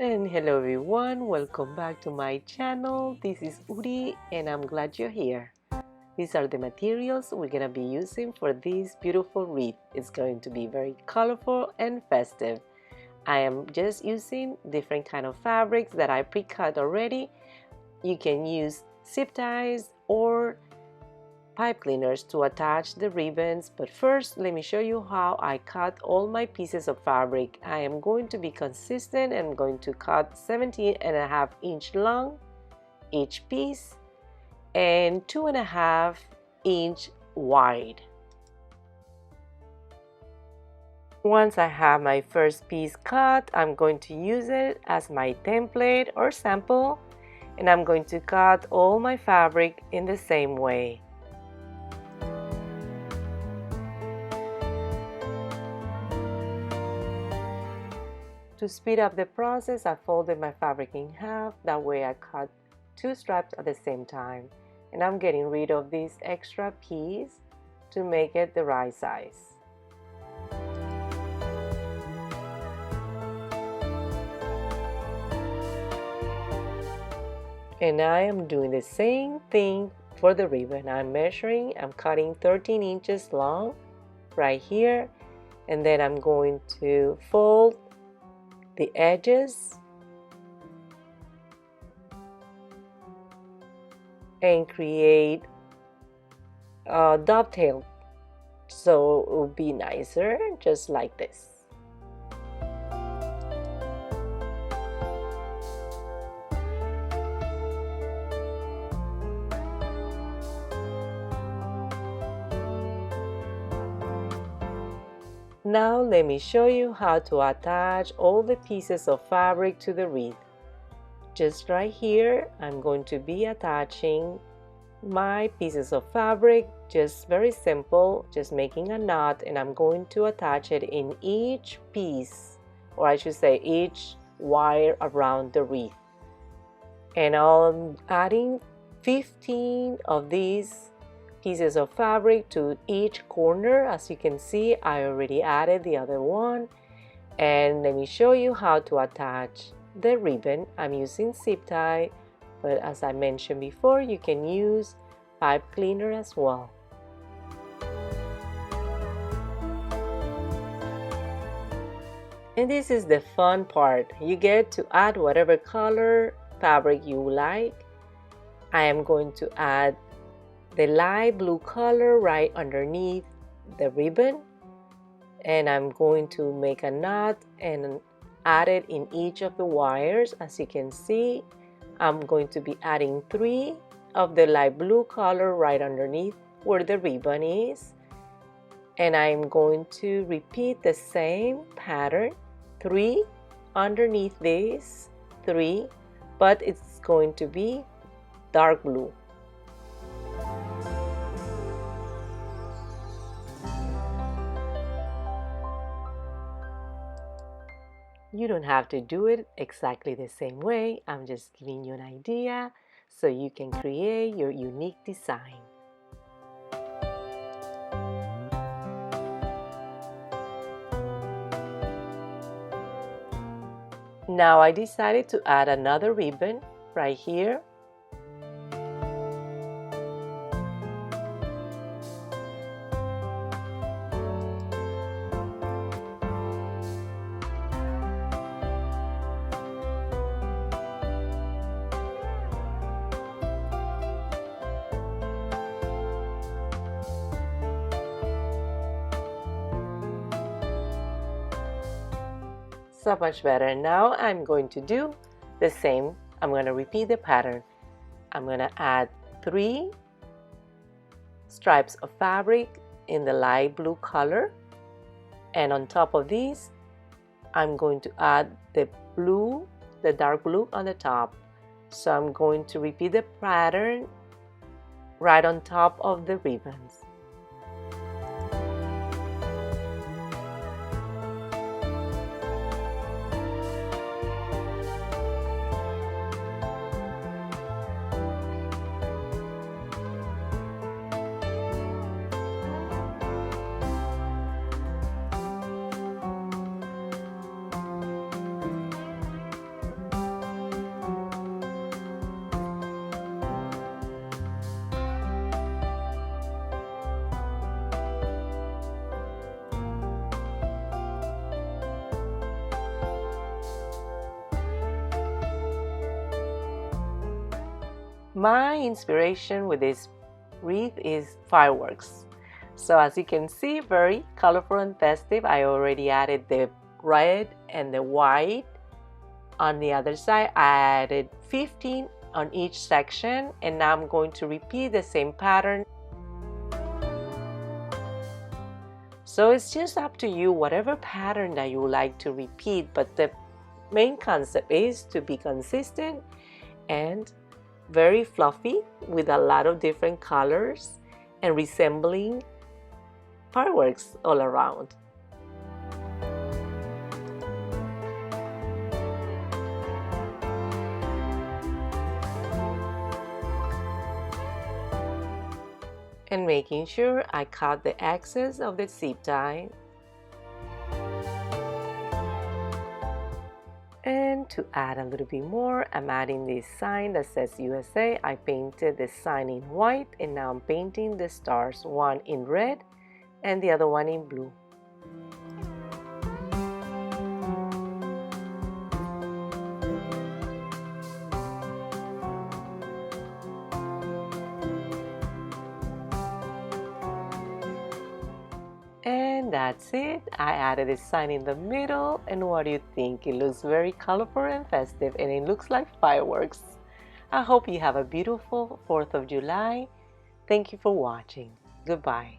And hello everyone, welcome back to my channel. This is Uri and I'm glad you're here. These are the materials we're gonna be using for this beautiful wreath. It's going to be very colorful and festive. I am just using different kind of fabrics that I pre-cut already. You can use zip ties or pipe cleaners to attach the ribbons, but first let me show you how I cut all my pieces of fabric. I am going to be consistent and I'm going to cut 17.5 inch long each piece and 2.5 inch wide. Once I have my first piece cut, I'm going to use it as my template or sample, and I'm going to cut all my fabric in the same way. To speed up the process, I folded my fabric in half. That way I cut 2 straps at the same time. And I'm getting rid of this extra piece to make it the right size. And I am doing the same thing for the ribbon. I'm cutting 13 inches long right here. And then I'm going to fold the edges and create a dovetail so it will be nicer, just like this. Now let me show you how to attach all the pieces of fabric to the wreath. Just right here, I'm going to be attaching my pieces of fabric, just very simple, just making a knot, and I'm going to attach it in each piece, or I should say each wire around the wreath. And I'm adding 15 of these pieces of fabric to each corner. As you can see, I already added the other one. And let me show you how to attach the ribbon. I'm using zip tie, but as I mentioned before, you can use pipe cleaner as well. And this is the fun part. You get to add whatever color fabric you like. I am going to add the light blue color right underneath the ribbon, and I'm going to make a knot and add it in each of the wires. As you can see, I'm going to be adding 3 of the light blue color right underneath where the ribbon is, and I'm going to repeat the same pattern, 3 underneath this, 3, but it's going to be dark blue. You don't have to do it exactly the same way. I'm just giving you an idea so you can create your unique design. Now I decided to add another ribbon right here. So much better. Now I'm going to do the same. I'm going to repeat the pattern. I'm going to add 3 stripes of fabric in the light blue color, and on top of these I'm going to add the dark blue on the top. So I'm going to repeat the pattern right on top of the ribbons. My inspiration with this wreath is fireworks. So as you can see, very colorful and festive. I already added the red and the white. On the other side, I added 15 on each section, and now I'm going to repeat the same pattern. So it's just up to you, whatever pattern that you would like to repeat, but the main concept is to be consistent and very fluffy with a lot of different colors and resembling fireworks all around. And making sure I cut the excess of the zip tie. And to add a little bit more, I'm adding this sign that says USA. I painted the sign in white, and now I'm painting the stars, one in red and the other one in blue. And that's it. I added a sign in the middle, and what do you think? It looks very colorful and festive, and it looks like fireworks. I hope you have a beautiful 4th of July. Thank you for watching. Goodbye.